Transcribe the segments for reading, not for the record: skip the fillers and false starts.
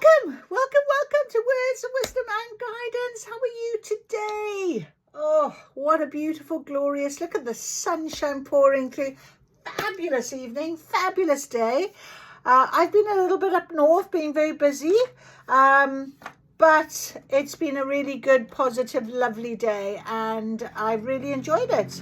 Welcome to Words of Wisdom and Guidance. How are you today? Oh, what a beautiful, glorious, look at the sunshine pouring through. Fabulous evening, fabulous day. I've been a little bit up north, being very busy, but it's been a really good, positive, lovely day, and I've really enjoyed it.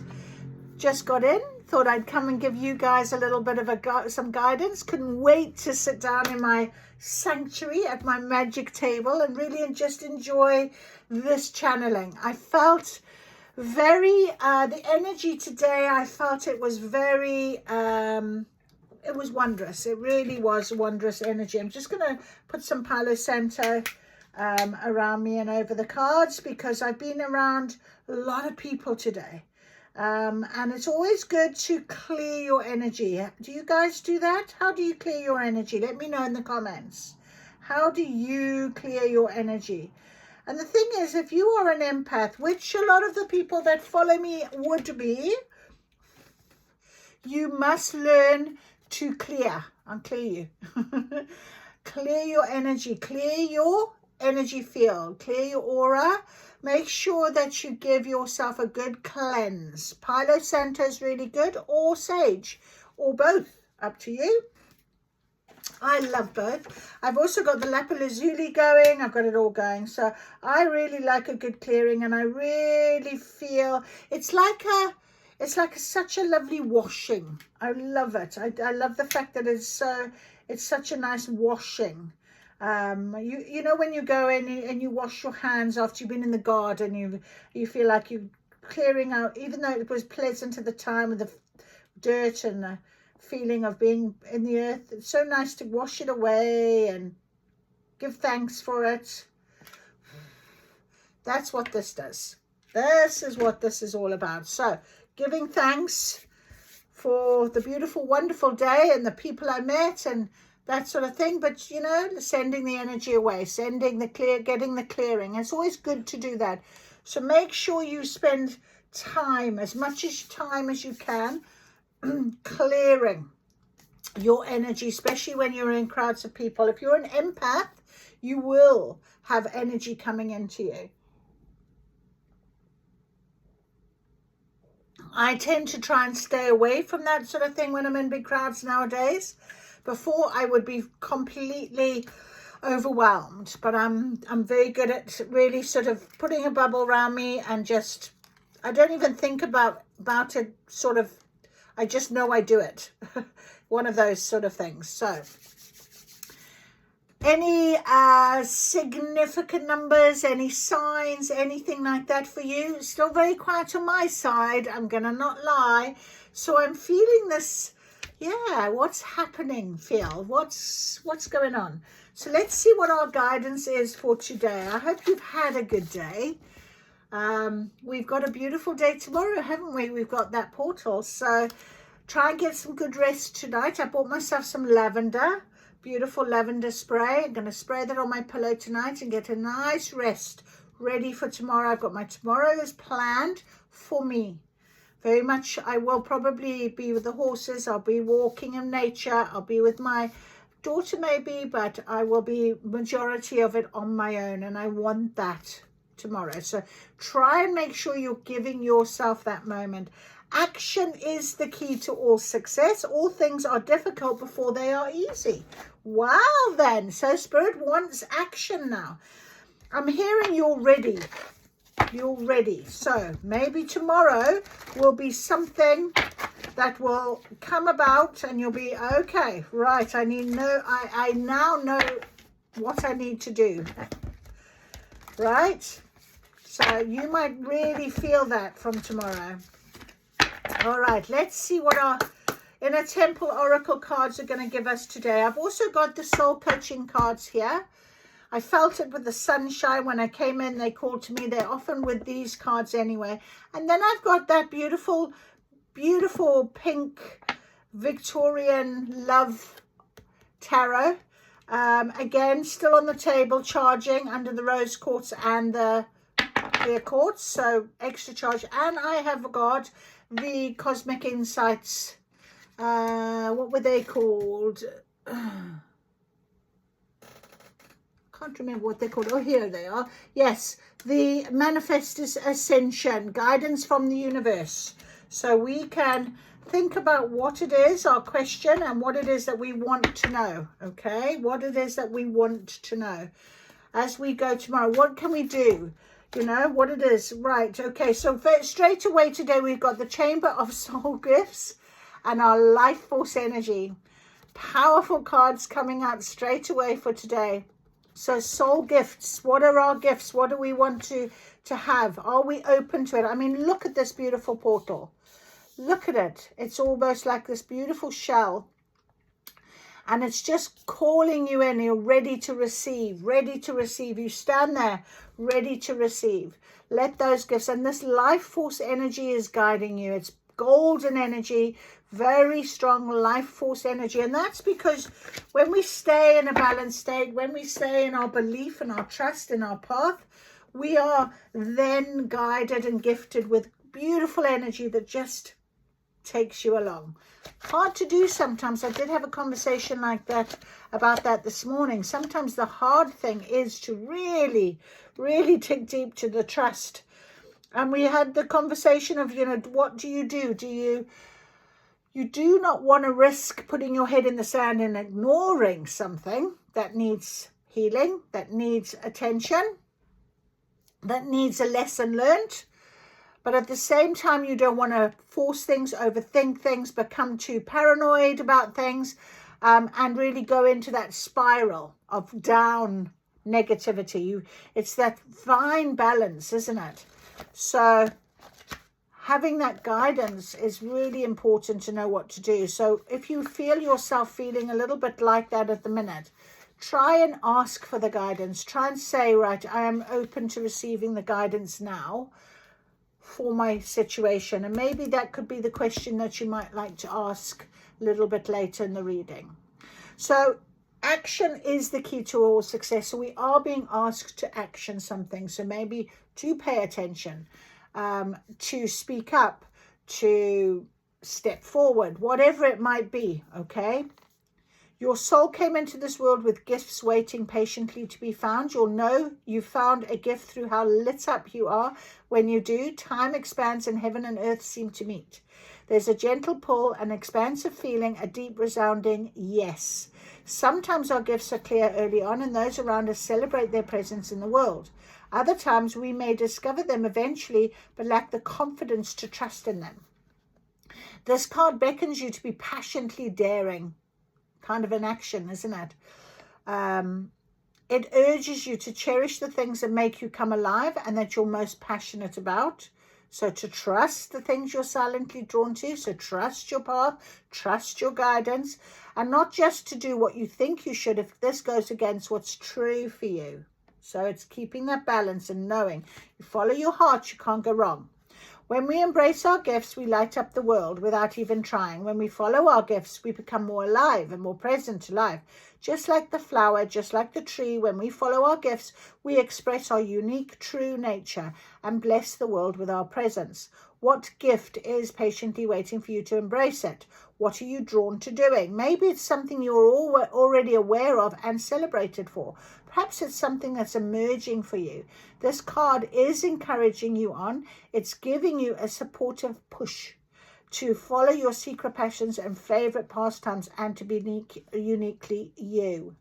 Just got in, thought I'd come and give you guys a little bit of some guidance. Couldn't wait to sit down in my sanctuary at my magic table and really just enjoy this channeling. I felt very the energy today, I felt it was very it was wondrous. It really was wondrous energy. I'm just going to put some Palo Santo around me and over the cards, because I've been around a lot of people today. And it's always good to clear your energy. Do you guys do that? How do you clear your energy? Let me know in the comments. How do you clear your energy? And the thing is, if you are an empath, which a lot of the people that follow me would be, you must learn to clear. I'll clear you. Clear your energy. Clear your energy field. Clear your aura. Make sure that you give yourself a good cleanse. Palo Santo is really good, or sage, or both. Up to you. I love both. I've also got the lapis lazuli going. I've got it all going. So I really like a good clearing, and I really feel it's like such a lovely washing. I love it. I love the fact that it's such a nice washing. You know, when you go in and you wash your hands after you've been in the garden, you feel like you're clearing out, even though it was pleasant at the time with the dirt and the feeling of being in the earth. It's so nice to wash it away and give thanks for it. That's what this does. This is what this is all about. So giving thanks for the beautiful, wonderful day and the people I met and that sort of thing, but you know, sending the energy away, getting the clearing. It's always good to do that. So make sure you spend time, as much time as you can, clearing your energy, especially when you're in crowds of people. If you're an empath, you will have energy coming into you. I tend to try and stay away from that sort of thing when I'm in big crowds nowadays. Before, I would be completely overwhelmed, but I'm very good at really sort of putting a bubble around me and just, I don't even think about it, sort of, I just know I do it. One of those sort of things. So any significant numbers, any signs, anything like that for you? Still very quiet on my side, I'm gonna not lie. So I'm feeling this, yeah, what's happening, Phil? What's going on? So let's see what our guidance is for today. I hope you've had a good day. We've got a beautiful day tomorrow, haven't we? We've got that portal. So try and get some good rest tonight. I bought myself some lavender, beautiful lavender spray. I'm going to spray that on my pillow tonight and get a nice rest ready for tomorrow. I've got my tomorrows planned for me. Very much, I will probably be with the horses. I'll be walking in nature. I'll be with my daughter maybe, but I will be majority of it on my own. And I want that tomorrow. So try and make sure you're giving yourself that moment. Action is the key to all success. All things are difficult before they are easy. Wow then. So Spirit wants action now. I'm hearing you're ready. You're ready. So maybe tomorrow will be something that will come about and you'll be okay, right, I now know what I need to do, right? So you might really feel that from tomorrow. All right, let's see what our Inner Temple Oracle cards are going to give us today. I've also got the soul coaching cards here. I felt it with the sunshine when I came in. They called to me. They're often with these cards anyway. And then I've got that beautiful, beautiful pink Victorian Love Tarot. Again, still on the table, charging under the rose quartz and the clear quartz. So extra charge. And I have got the Cosmic Insights. What were they called? can't remember what they're called. Oh, here they are. Yes, the Manifest Ascension, guidance from the universe. So we can think about what it is, our question, and what it is that we want to know, okay? What it is that we want to know. As we go tomorrow, what can we do? You know, what it is. Right, okay, so straight away today, we've got the Chamber of Soul Gifts and our Life Force Energy. Powerful cards coming out straight away for today. So soul gifts, what are our gifts? What do we want to have? Are we open to it? I mean, look at this beautiful portal. Look at it. It's almost like this beautiful shell. And it's just calling you in. You're ready to receive, ready to receive. You stand there, ready to receive. Let those gifts, and this life force energy is guiding you. It's golden energy, very strong life force energy. And that's because when we stay in a balanced state, when we stay in our belief and our trust in our path, we are then guided and gifted with beautiful energy that just takes you along. Hard to do sometimes. I did have a conversation like that about that this morning. Sometimes the hard thing is to really dig deep to the trust. And we had the conversation of, you know, what do? You do not want to risk putting your head in the sand and ignoring something that needs healing, that needs attention, that needs a lesson learned. But at the same time, you don't want to force things, overthink things, become too paranoid about things, and really go into that spiral of down negativity. It's that fine balance, isn't it? So having that guidance is really important to know what to do. So if you feel yourself feeling a little bit like that at the minute, try and ask for the guidance. Try and say, right, I am open to receiving the guidance now for my situation. And maybe that could be the question that you might like to ask a little bit later in the reading. So action is the key to all success. So we are being asked to action something. So maybe to pay attention, to speak up, to step forward, whatever it might be, okay? Your soul came into this world with gifts waiting patiently to be found. You'll know you found a gift through how lit up you are. When you do, time expands and heaven and earth seem to meet. There's a gentle pull, an expansive feeling, a deep resounding yes. Sometimes our gifts are clear early on and those around us celebrate their presence in the world. Other times we may discover them eventually but lack the confidence to trust in them. This card beckons you to be passionately daring. Kind of an action, isn't it? It urges you to cherish the things that make you come alive and that you're most passionate about. So to trust the things you're silently drawn to. So trust your path, trust your guidance, and not just to do what you think you should if this goes against what's true for you. So it's keeping that balance and knowing you follow your heart, you can't go wrong. When we embrace our gifts, we light up the world without even trying. When we follow our gifts, we become more alive and more present to life. Just like the flower, just like the tree, when we follow our gifts, we express our unique, true nature and bless the world with our presence. What gift is patiently waiting for you to embrace it? What are you drawn to doing? Maybe it's something you're already aware of and celebrated for. Perhaps it's something that's emerging for you. This card is encouraging you on. It's giving you a supportive push to follow your secret passions and favorite pastimes and to be uniquely you.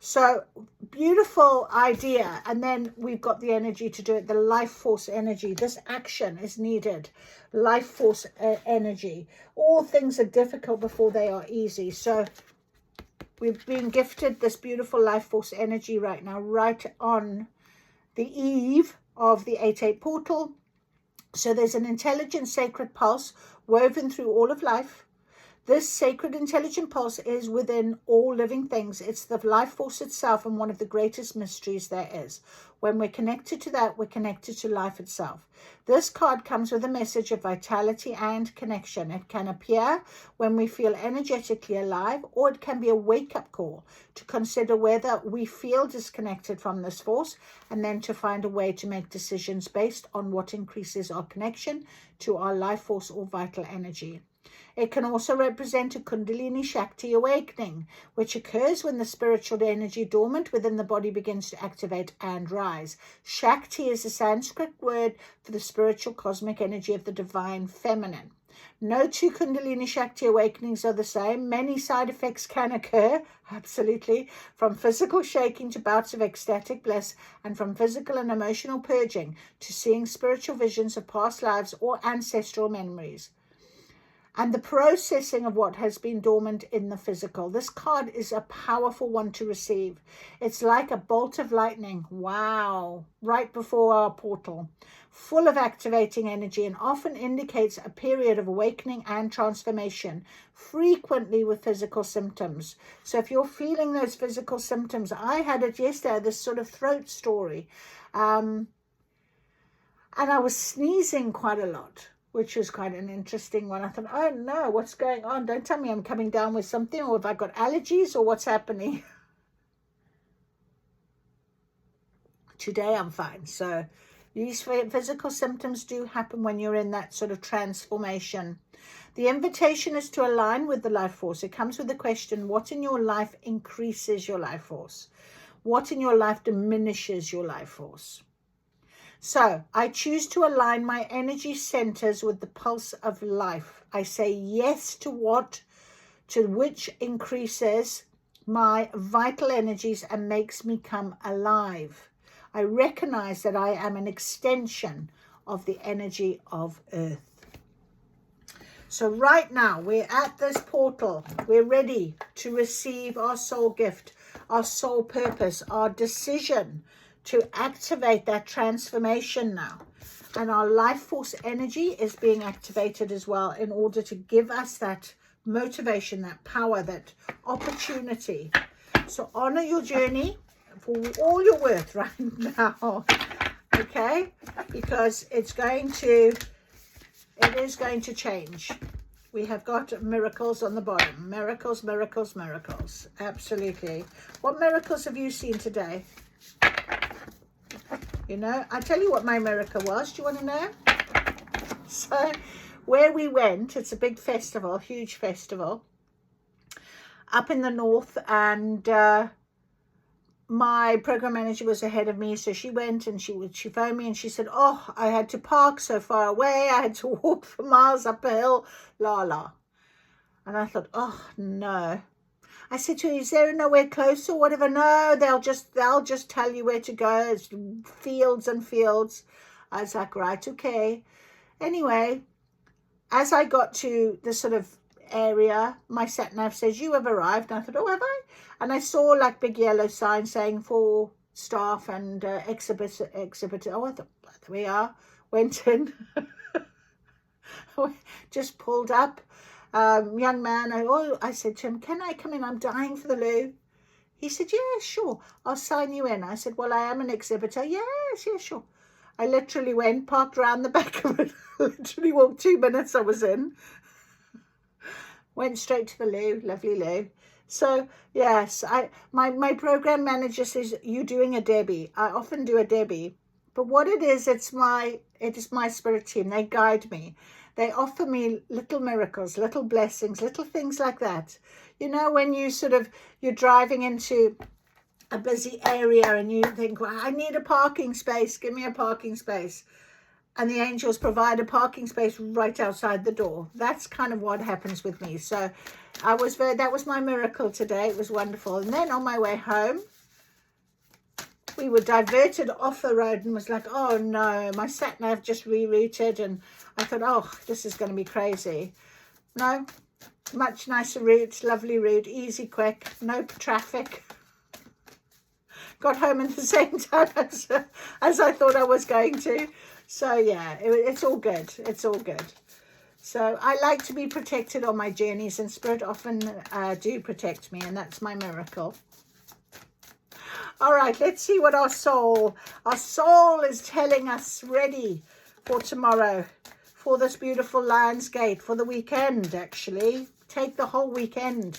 So beautiful idea. And then we've got the energy to do it, the life force energy. This action is needed. Life force energy. All things are difficult before they are easy. So we've been gifted this beautiful life force energy right now, right on the eve of the 8-8 portal. So there's an intelligent sacred pulse woven through all of life. This sacred intelligent pulse is within all living things. It's the life force itself and one of the greatest mysteries there is. When we're connected to that, we're connected to life itself. This card comes with a message of vitality and connection. It can appear when we feel energetically alive, or it can be a wake-up call to consider whether we feel disconnected from this force and then to find a way to make decisions based on what increases our connection to our life force or vital energy. It can also represent a Kundalini Shakti awakening, which occurs when the spiritual energy dormant within the body begins to activate and rise. Shakti is a Sanskrit word for the spiritual cosmic energy of the divine feminine. No two Kundalini Shakti awakenings are the same. Many side effects can occur, absolutely, from physical shaking to bouts of ecstatic bliss, and from physical and emotional purging to seeing spiritual visions of past lives or ancestral memories, and the processing of what has been dormant in the physical. This card is a powerful one to receive. It's like a bolt of lightning, wow, right before our portal, full of activating energy, and often indicates a period of awakening and transformation, frequently with physical symptoms. So if you're feeling those physical symptoms, I had it yesterday, this sort of throat story, and I was sneezing quite a lot, which was quite an interesting one. I thought, oh no, what's going on? Don't tell me I'm coming down with something, or have I got allergies, or what's happening? Today I'm fine. So these physical symptoms do happen when you're in that sort of transformation. The invitation is to align with the life force. It comes with the question, what in your life increases your life force? What in your life diminishes your life force? So I choose to align my energy centers with the pulse of life. I say yes to which increases my vital energies and makes me come alive. I recognize that I am an extension of the energy of Earth. So right now we're at this portal. We're ready to receive our soul gift, our soul purpose, our decision to activate that transformation now. And our life force energy is being activated as well in order to give us that motivation, that power, that opportunity. So honor your journey for all you're worth right now, okay? Because it is going to change. We have got miracles on the bottom. Miracles, miracles, miracles. Absolutely. What miracles have you seen today? You know, I tell you what my miracle was. Do you want to know? So where we went, it's a big festival, huge festival up in the north, and my program manager was ahead of me, so she went and she phoned me and she said, oh, I had to park so far away, I had to walk for miles up a hill, and I thought, oh no. I said to her, is there nowhere close or whatever? No, they'll just tell you where to go. It's fields and fields. I was like, right, okay. Anyway, as I got to the sort of area, my sat nav says, you have arrived. And I thought, oh, have I? And I saw like big yellow sign saying for staff and exhibitor. Oh, I thought, there we are. Went in. Just pulled up. Young man, I said to him, can I come in? I'm dying for the loo. He said, yeah, sure. I'll sign you in. I said, well, I am an exhibitor. Yes, yeah, sure. I literally went, parked around the back of it. Literally walked 2 minutes, I was in. Went straight to the loo, lovely loo. So, yes, my program manager says, you're doing a Debbie. I often do a Debbie. But what it is my spirit team. They guide me. They offer me little miracles, little blessings, little things like that. You know, when you're driving into a busy area and you think, well, I need a parking space, give me a parking space. And the angels provide a parking space right outside the door. That's kind of what happens with me. So that was my miracle today. It was wonderful. And then on my way home, we were diverted off the road and was like, oh no, my sat nav just rerouted, and I thought, oh, this is going to be crazy. No, much nicer route, lovely route, easy, quick, no traffic. Got home at the same time as I thought I was going to. So yeah, it's all good. It's all good. So I like to be protected on my journeys, and Spirit often do protect me, and that's my miracle. All right, let's see what our soul is telling us, ready for tomorrow, for this beautiful Lion's Gate, for the weekend, actually. Take the whole weekend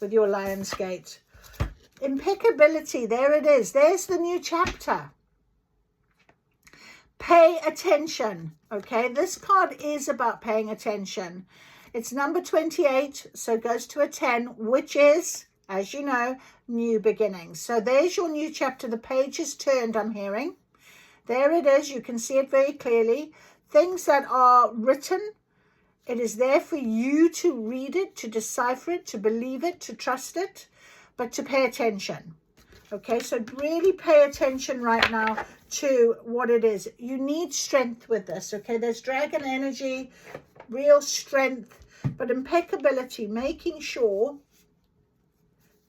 with your Lion's Gate. Impeccability, there it is. There's the new chapter. Pay attention, okay? This card is about paying attention. It's number 28, so it goes to a 10, which is, as you know, new beginnings. So there's your new chapter. The page is turned, I'm hearing. There it is. You can see it very clearly. Things that are written, it is there for you to read it, to decipher it, to believe it, to trust it, but to pay attention. Okay, so really pay attention right now to what it is. You need strength with this, okay? There's dragon energy, real strength, but impeccability, making sure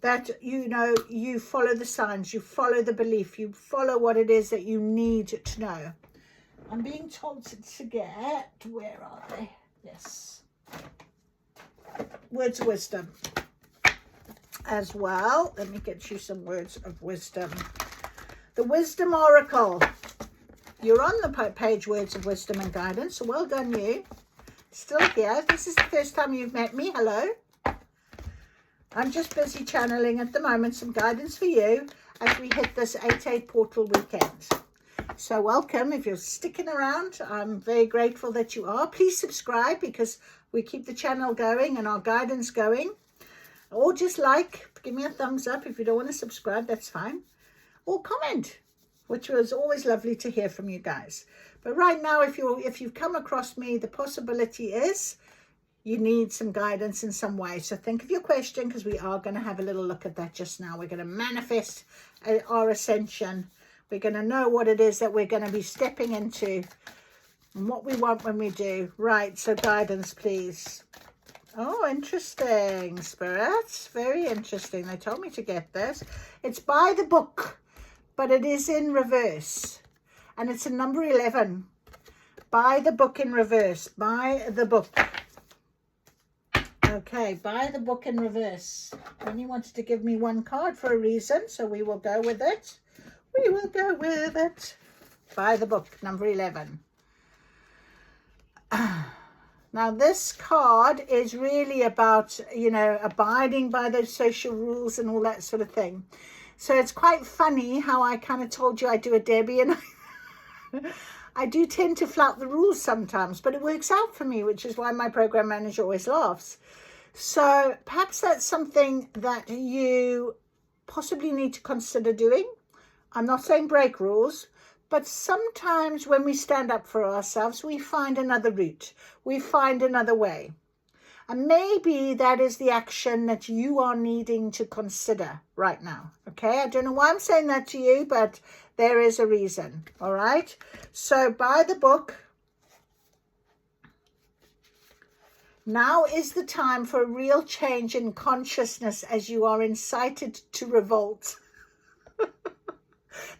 that, you know, you follow the signs, you follow the belief, you follow what it is that you need to know. I'm being told to get, where are they? Yes. Words of wisdom as well. Let me get you some words of wisdom. The Wisdom Oracle. You're on the page, Words of Wisdom and Guidance. So well done, you. Still here. This is the first time you've met me. Hello. I'm just busy channeling at the moment some guidance for you as we hit this 8/8 portal weekend. So welcome. If you're sticking around, I'm very grateful that you are. Please subscribe because we keep the channel going and our guidance going. Or just give me a thumbs up. If you don't want to subscribe, that's fine. Or comment, which was always lovely to hear from you guys. But right now, if you've come across me, the possibility is you need some guidance in some way. So think of your question, because we are going to have a little look at that just now. We're going to manifest our ascension. We're going to know what it is that we're going to be stepping into and what we want when we do. Right, so guidance, please. Oh, interesting, spirits. Very interesting. They told me to get this. It's by the book, but it is in reverse. And it's a number 11. Buy the book in reverse. Buy the book. Okay, buy the book in reverse. Only wanted to give me one card for a reason, so we will go with it. We will go with it. Buy the book, number 11. Now, this card is really about, you know, abiding by those social rules and all that sort of thing. So it's quite funny how I kind of told you I do a Debbie, and I do tend to flout the rules sometimes, but it works out for me, which is why my program manager always laughs. So perhaps that's something that you possibly need to consider doing. I'm not saying break rules, but sometimes when we stand up for ourselves, we find another route. We find another way. And maybe that is the action that you are needing to consider right now. Okay, I don't know why I'm saying that to you, but there is a reason. All right. So buy the book. Now is the time for a real change in consciousness as you are incited to revolt.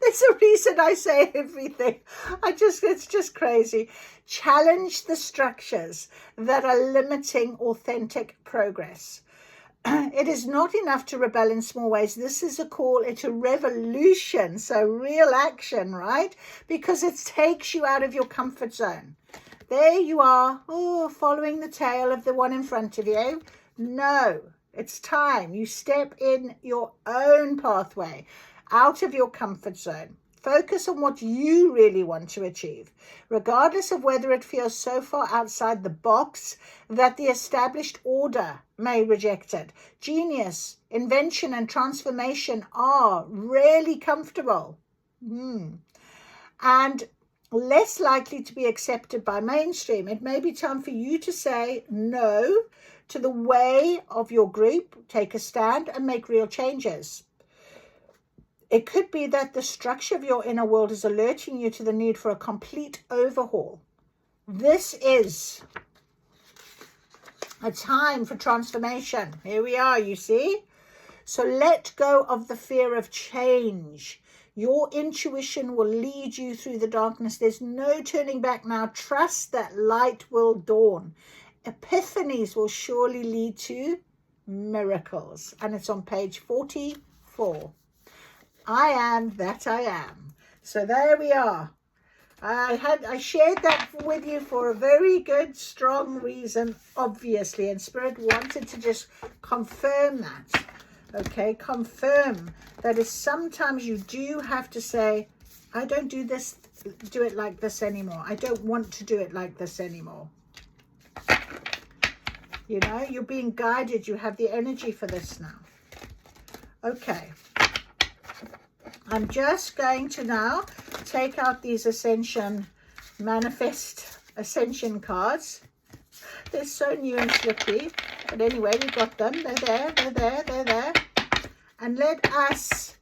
There's a reason I say everything. It's just crazy. Challenge the structures that are limiting authentic progress. It is not enough to rebel in small ways. This is a call, it's a revolution. So real action, right? Because it takes you out of your comfort zone. There you are, following the tail of the one in front of you. No, it's time. You step in your own pathway, out of your comfort zone. Focus on what you really want to achieve, regardless of whether it feels so far outside the box that the established order may reject it. Genius, invention, and transformation are rarely comfortable. And less likely to be accepted by mainstream. It may be time for you to say no to the way of your group, take a stand, and make real changes. It could be that the structure of your inner world is alerting you to the need for a complete overhaul. This is a time for transformation. Here we are, you see? So let go of the fear of change. Your intuition will lead you through the darkness. There's no turning back now. Trust that light will dawn. Epiphanies will surely lead to miracles. And it's on page 44. I am that I am. So there we are. I shared that with you for a very good, strong reason, obviously. And Spirit wanted to just confirm that. Okay, confirm that is sometimes you do have to say, I don't do it like this anymore. I don't want to do it like this anymore. You know, you're being guided. You have the energy for this now. Okay. I'm just going to now take out these manifest ascension cards. They're so new and slippy. But anyway, we got them. They're there, they're there, they're there. And let us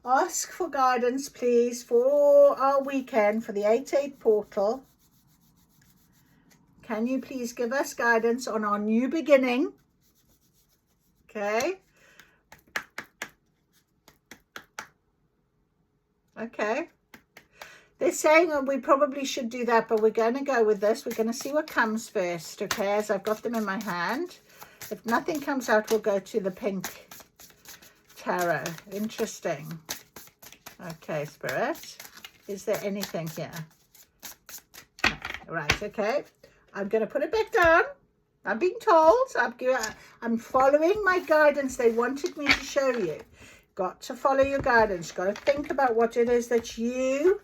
ask for guidance, please, for our weekend, for the 8/8 portal. Can you please give us guidance on our new beginning? Okay. Okay. They're saying we probably should do that, but we're going to go with this. We're going to see what comes first, okay, as I've got them in my hand. If nothing comes out, we'll go to the pink tarot. Interesting. Okay, Spirit. Is there anything here? No. Right, okay. I'm going to put it back down. I'm being told. I'm following my guidance they wanted me to show you. Got to follow your guidance. Got to think about what it is that you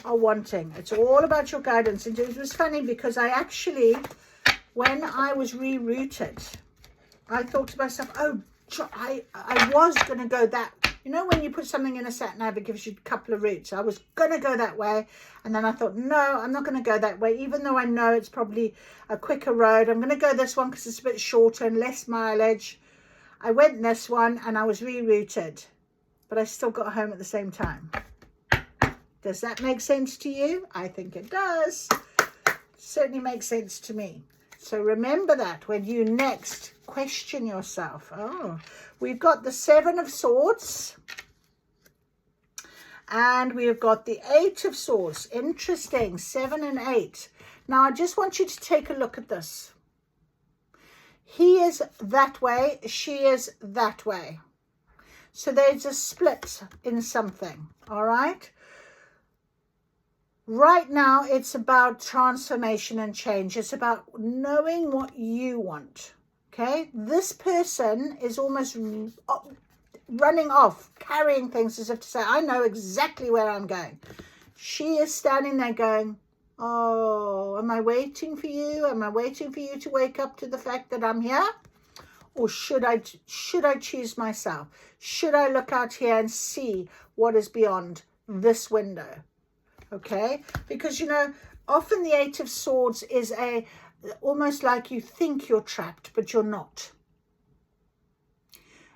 are wanting. It's all about your guidance. And it was funny because I actually, when I was rerouted, I thought to myself, oh, I was going to go that. You know, when you put something in a sat nav, it gives you a couple of routes. I was going to go that way. And then I thought, no, I'm not going to go that way. Even though I know it's probably a quicker road. I'm going to go this one because it's a bit shorter and less mileage. I went this one and I was rerouted. But I still got home at the same time. Does that make sense to you? I think it does. Certainly makes sense to me. So remember that when you next question yourself. Oh, we've got the 7 of Swords. And we've got the 8 of Swords. Interesting. 7 and 8. Now, I just want you to take a look at this. He is that way. She is that way. So there's a split in something. All right. Right now, it's about transformation and change. It's about knowing what you want, okay? This person is almost running off, carrying things as if to say, I know exactly where I'm going. She is standing there going, oh, am I waiting for you? Am I waiting for you to wake up to the fact that I'm here? Or should I choose myself? Should I look out here and see what is beyond this window? Okay, because, you know, often the 8 of Swords is almost like you think you're trapped, but you're not.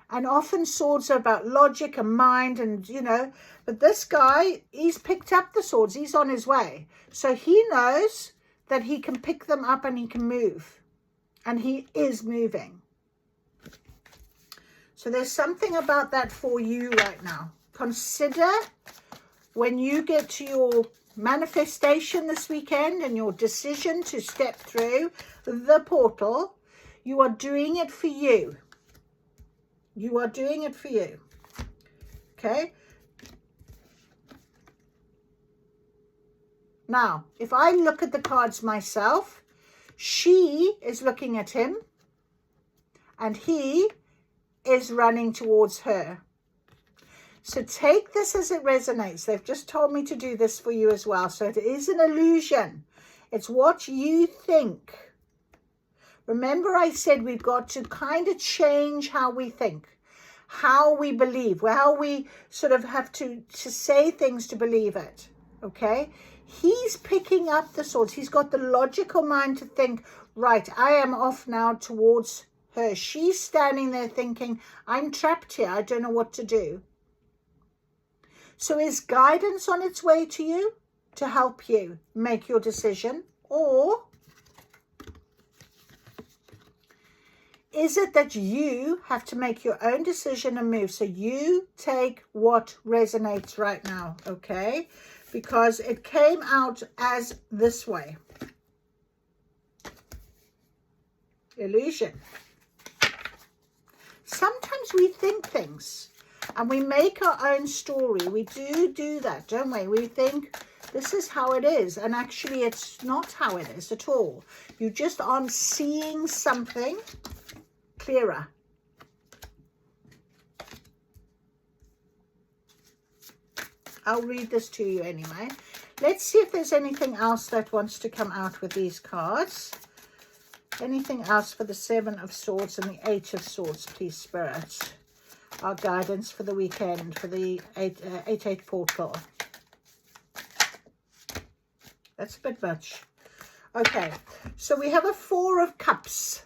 And often swords are about logic and mind and, you know, but this guy, he's picked up the swords. He's on his way. So he knows that he can pick them up and he can move. And he is moving. So there's something about that for you right now. Consider when you get to your manifestation this weekend and your decision to step through the portal, you are doing it for you. You are doing it for you. Okay? Now, if I look at the cards myself, she is looking at him and he is running towards her. So take this as it resonates. They've just told me to do this for you as well. So it is an illusion. It's what you think. Remember I said we've got to kind of change how we think, how we believe, how we sort of have to say things to believe it. Okay? He's picking up the swords. He's got the logical mind to think, right, I am off now towards her. She's standing there thinking, I'm trapped here. I don't know what to do. So is guidance on its way to you to help you make your decision? Or is it that you have to make your own decision and move? So you take what resonates right now, okay? Because it came out as this way. Illusion. Sometimes we think things. And we make our own story. We do that, don't we? We think this is how it is. And actually, it's not how it is at all. You just aren't seeing something clearer. I'll read this to you anyway. Let's see if there's anything else that wants to come out with these cards. Anything else for the 7 of Swords and the 8 of Swords, please, Spirit? Our guidance for the weekend, for the 8-8 portal. That's a bit much. Okay, so we have a 4 of Cups.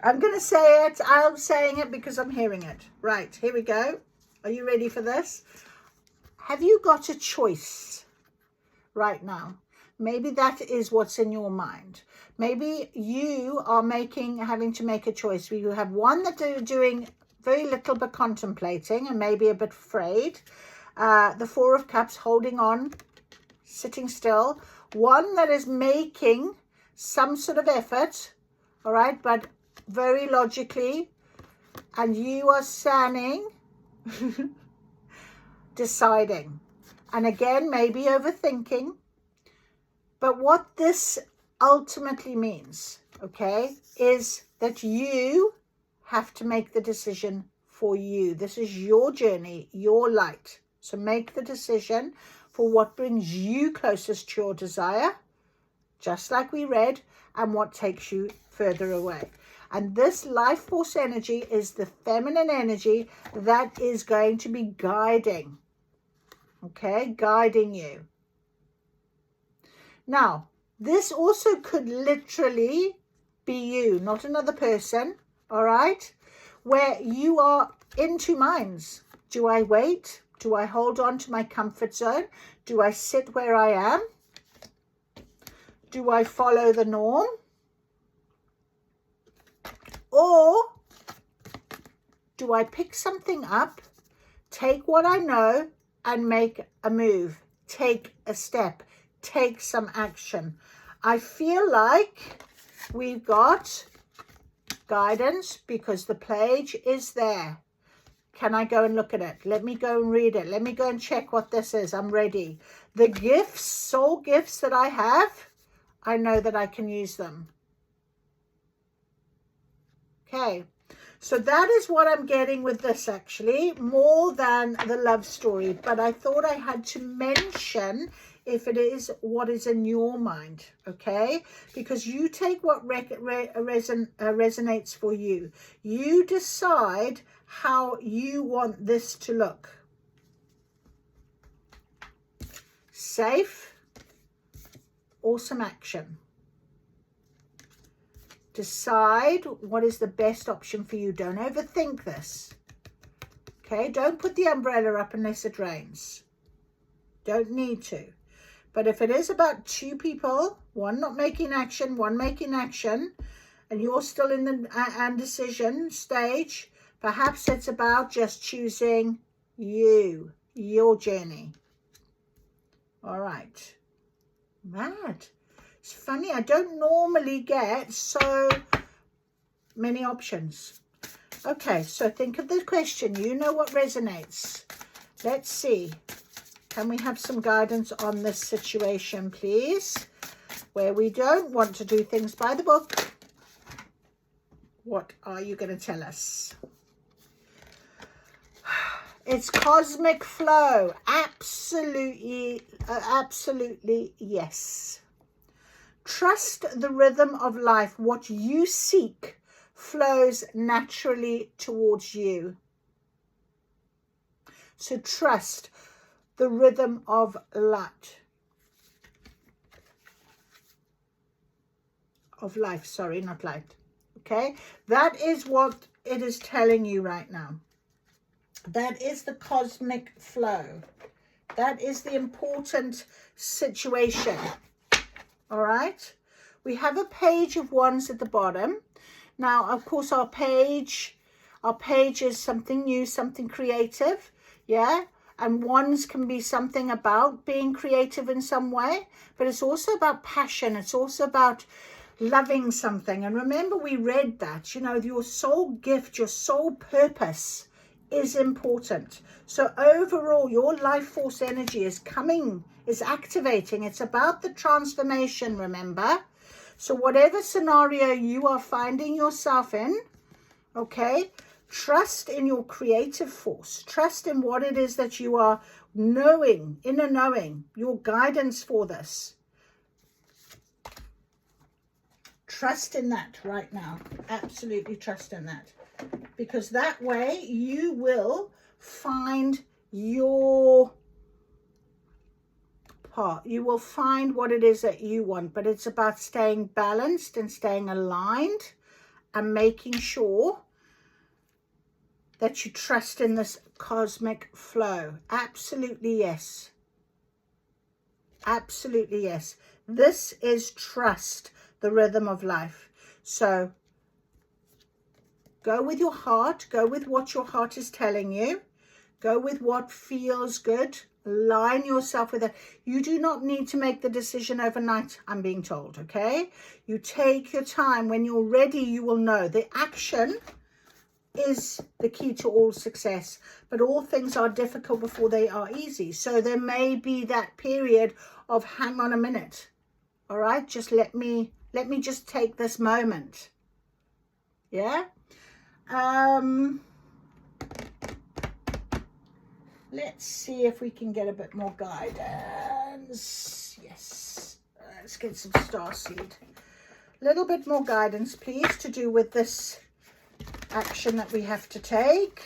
I'm going to say it. I'm saying it because I'm hearing it. Right, here we go. Are you ready for this? Have you got a choice right now? Maybe that is what's in your mind. Maybe you are having to make a choice. You have one that are doing very little but contemplating and maybe a bit afraid. The 4 of Cups, holding on, sitting still. One that is making some sort of effort, all right, but very logically. And you are standing, deciding. And again, maybe overthinking. But what this ultimately means, okay, is that you have to make the decision for you. This is your journey, your light. So make the decision for what brings you closest to your desire, just like we read, and what takes you further away. And this life force energy is the feminine energy that is going to be guiding, okay, guiding you. Now, this also could literally be you, not another person, all right, where you are in two minds. Do I wait? Do I hold on to my comfort zone? Do I sit where I am? Do I follow the norm? Or do I pick something up, take what I know, and make a move, take a step, take some action? I feel like we've got guidance because the page is there. Can I go and look at it? Let me go and read it. Let me go and check what this is. I'm ready. The gifts, soul gifts that I have, I know that I can use them. Okay, so that is what I'm getting with this, actually, more than the love story. But I thought I had to mention if it is what is in your mind, okay? Because you take what resonates for you. You decide how you want this to look. Safe or some action. Decide what is the best option for you. Don't overthink this. Okay, don't put the umbrella up unless it rains. Don't need to. But if it is about two people, one not making action, one making action, and you're still in the indecision stage, perhaps it's about just choosing you, your journey. All right. Mad. It's funny, I don't normally get so many options. Okay, so think of the question. You know what resonates. Let's see. Can we have some guidance on this situation, please? Where we don't want to do things by the book. What are you going to tell us? It's cosmic flow. Absolutely, absolutely yes. Trust the rhythm of life. What you seek flows naturally towards you. So trust the rhythm of light. Of life, sorry, not light. Okay? That is what it is telling you right now. That is the cosmic flow. That is the important situation. All right, we have a page of wands at the bottom. Now, of course, our page is something new, something creative, yeah. And wands can be something about being creative in some way, but it's also about passion. It's also about loving something. And remember, we read that, you know, your soul gift, your soul purpose is important. So overall, your life force energy is coming, is activating. It's about the transformation, remember? So whatever scenario you are finding yourself in, okay, trust in your creative force. Trust in what it is that you are knowing, inner knowing, your guidance for this. trust in that right now. Absolutely trust in that. Because that way you will find your part. You will find what it is that you want. But it's about staying balanced and staying aligned and making sure that you trust in this cosmic flow. Absolutely yes. Absolutely yes. This is trust, the rhythm of life. So go with your heart. Go with what your heart is telling you. Go with what feels good. Align yourself with it. You do not need to make the decision overnight, I'm being told, okay? You take your time. When you're ready, you will know. The action is the key to all success, but all things are difficult before they are easy. So there may be that period of hang on a minute. All right, just let me just take this moment. Yeah. Let's see if we can get a bit more guidance. Yes, let's get some starseed. A little bit more guidance, please, to do with this action that we have to take.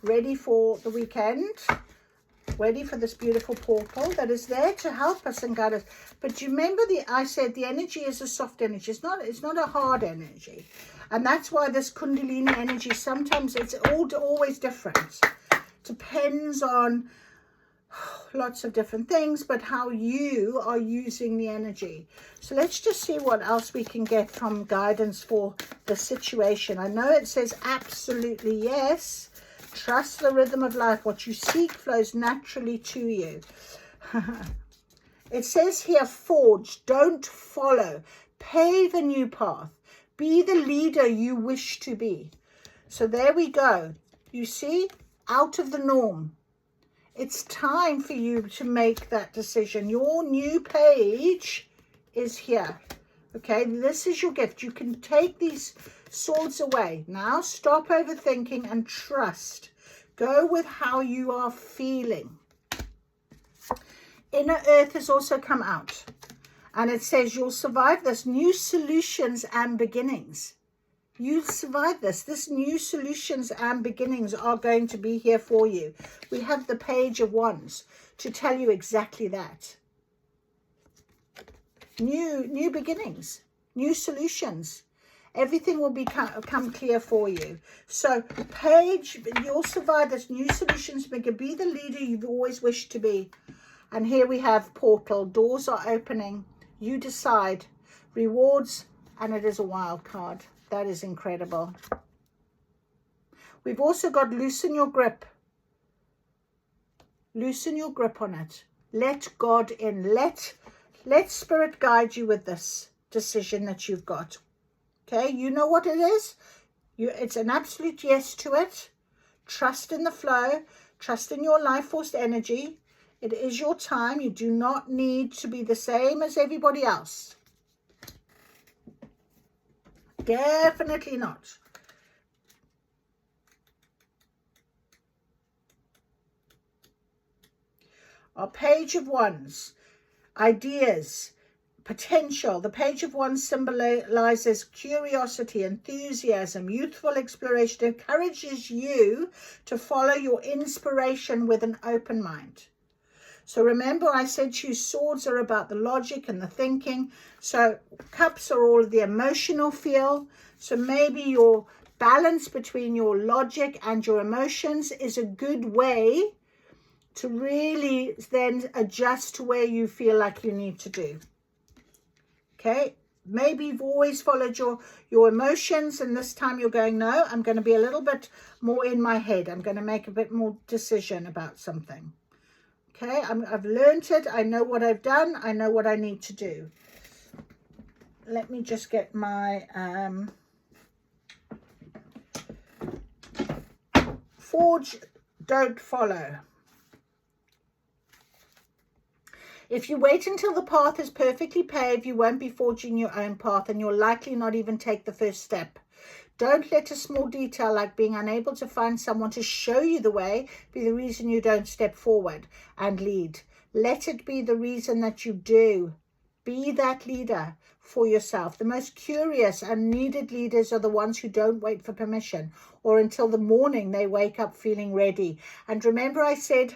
Ready for the weekend. Ready for this beautiful portal that is there to help us and guide us. But you remember I said the energy is a soft energy. It's not a hard energy. And that's why this Kundalini energy, sometimes it's always different. Depends on lots of different things, but how you are using the energy. So let's just see what else we can get from guidance for the situation. I know it says absolutely yes. Trust the rhythm of life. What you seek flows naturally to you. It says here, forge, don't follow. Pave a new path. Be the leader you wish to be. So there we go. You see, out of the norm. It's time for you to make that decision. Your new page is here. Okay, this is your gift. You can take these swords away. Now stop overthinking and trust. Go with how you are feeling. Inner Earth has also come out. And it says you'll survive this. New solutions and beginnings. You'll survive this. This new solutions and beginnings are going to be here for you. We have the Page of Wands to tell you exactly that. New beginnings, new solutions. Everything will become clear for you. So, Page, you'll survive this. New solutions, be the leader you've always wished to be. And here we have portal. Doors are opening. You decide. Rewards, and it is a wild card. That is incredible. We've also got loosen your grip. Loosen your grip on it. Let God in. Let Spirit guide you with this decision that you've got. Okay, you know what it is. It's an absolute yes to it. Trust in the flow. Trust in your life force energy. It is your time. You do not need to be the same as everybody else. Definitely not. Our Page of Wands, ideas, potential. The Page of Wands symbolizes curiosity, enthusiasm, youthful exploration. It encourages you to follow your inspiration with an open mind. So remember, I said to you, swords are about the logic and the thinking. So cups are all of the emotional feel. So maybe your balance between your logic and your emotions is a good way to really then adjust to where you feel like you need to do. Okay, maybe you've always followed your emotions, and this time you're going, no, I'm going to be a little bit more in my head. I'm going to make a bit more decision about something. Okay, I've learned it. I know what I've done. I know what I need to do. Let me just get my forge, don't follow. If you wait until the path is perfectly paved, you won't be forging your own path, and you'll likely not even take the first step. Don't let a small detail like being unable to find someone to show you the way be the reason you don't step forward and lead. Let it be the reason that you do Be that leader for yourself. The most curious and needed leaders are the ones who don't wait for permission or until the morning they wake up feeling ready. And remember, I said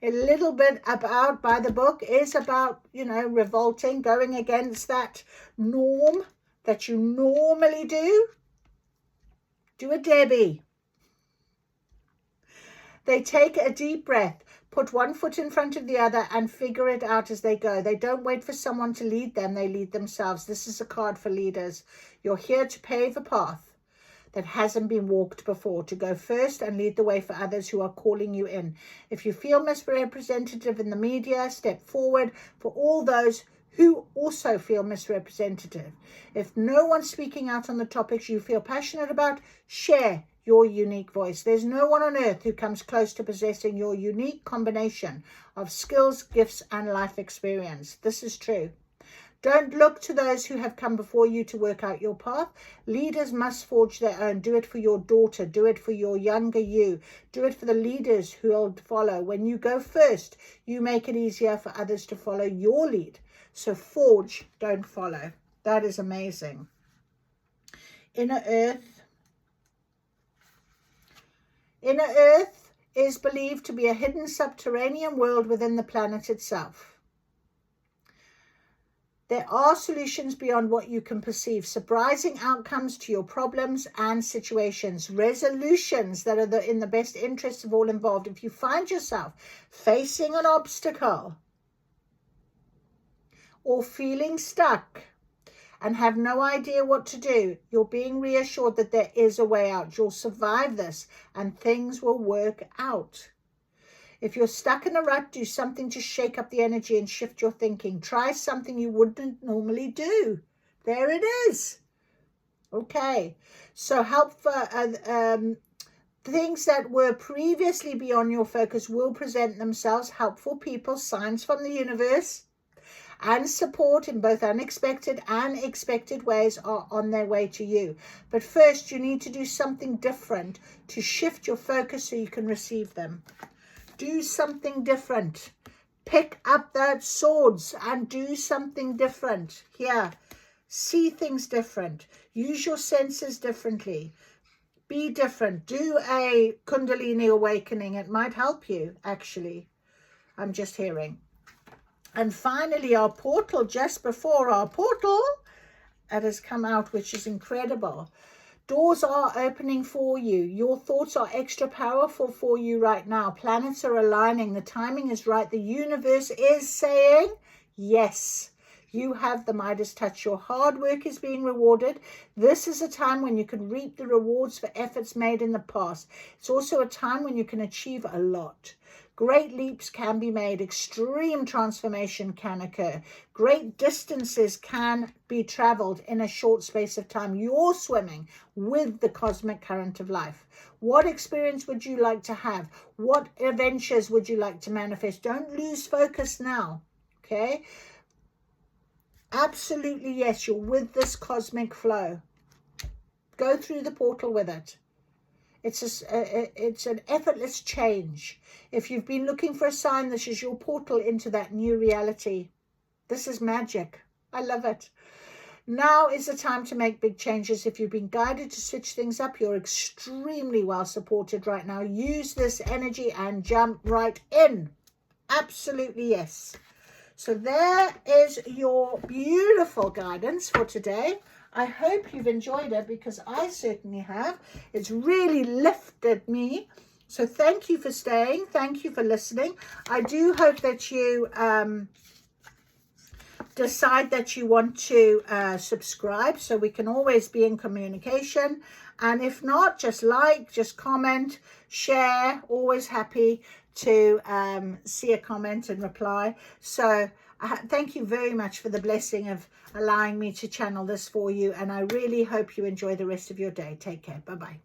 a little bit about, by the book, is about, you know, revolting, going against that norm that you normally do. Do a Debbie. They take a deep breath, put one foot in front of the other, and figure it out as they go. They don't wait for someone to lead them. They lead themselves. This is a card for leaders. You're here to pave a path that hasn't been walked before, to go first and lead the way for others who are calling you in. If you feel misrepresentative in the media, step forward for all those who also feel misrepresentative. If no one's speaking out on the topics you feel passionate about, share your unique voice. There's no one on earth who comes close to possessing your unique combination of skills, gifts, and life experience. This is true. Don't look to those who have come before you to work out your path. Leaders must forge their own. Do it for your daughter. Do it for your younger you. Do it for the leaders who will follow. When you go first, you make it easier for others to follow your lead. So forge, don't follow. That is amazing. Inner Earth. Inner Earth is believed to be a hidden subterranean world within the planet itself. There are solutions beyond what you can perceive, surprising outcomes to your problems and situations, resolutions that are in the best interest of all involved. If you find yourself facing an obstacle or feeling stuck and have no idea what to do, you're being reassured that there is a way out. You'll survive this and things will work out. If you're stuck in a rut, do something to shake up the energy and shift your thinking. Try something you wouldn't normally do. There it is. Okay. So help for things that were previously beyond your focus will present themselves. Helpful people, signs from the universe, and support in both unexpected and expected ways are on their way to you. But first, you need to do something different to shift your focus so you can receive them. Do something different. Pick up those swords and do something different. Here, see things different. Use your senses differently. Be different. Do a Kundalini awakening. It might help you, actually. I'm just hearing. And finally, our portal, just before our portal, it has come out, which is incredible. Doors are opening for you. Your thoughts are extra powerful for you right now. Planets are aligning. The timing is right. The universe is saying, yes, you have the Midas touch. Your hard work is being rewarded. This is a time when you can reap the rewards for efforts made in the past. It's also a time when you can achieve a lot. Great leaps can be made. Extreme transformation can occur. Great distances can be traveled in a short space of time. You're swimming with the cosmic current of life. What experience would you like to have? What adventures would you like to manifest? Don't lose focus now, okay? Absolutely, yes, you're with this cosmic flow. Go through the portal with it. It's an effortless change. If you've been looking for a sign, this is your portal into that new reality. This is magic. I love it. Now is the time to make big changes. If you've been guided to switch things up, you're extremely well supported right now. Use this energy and jump right in. Absolutely, yes. So there is your beautiful guidance for today. I hope you've enjoyed it, because I certainly have. It's really lifted me. So thank you for staying. Thank you for listening. I do hope that you decide that you want to subscribe, so we can always be in communication. And if not, just like, just comment, share. Always happy to see a comment and reply. So thank you very much for the blessing of allowing me to channel this for you. And I really hope you enjoy the rest of your day. Take care. Bye-bye.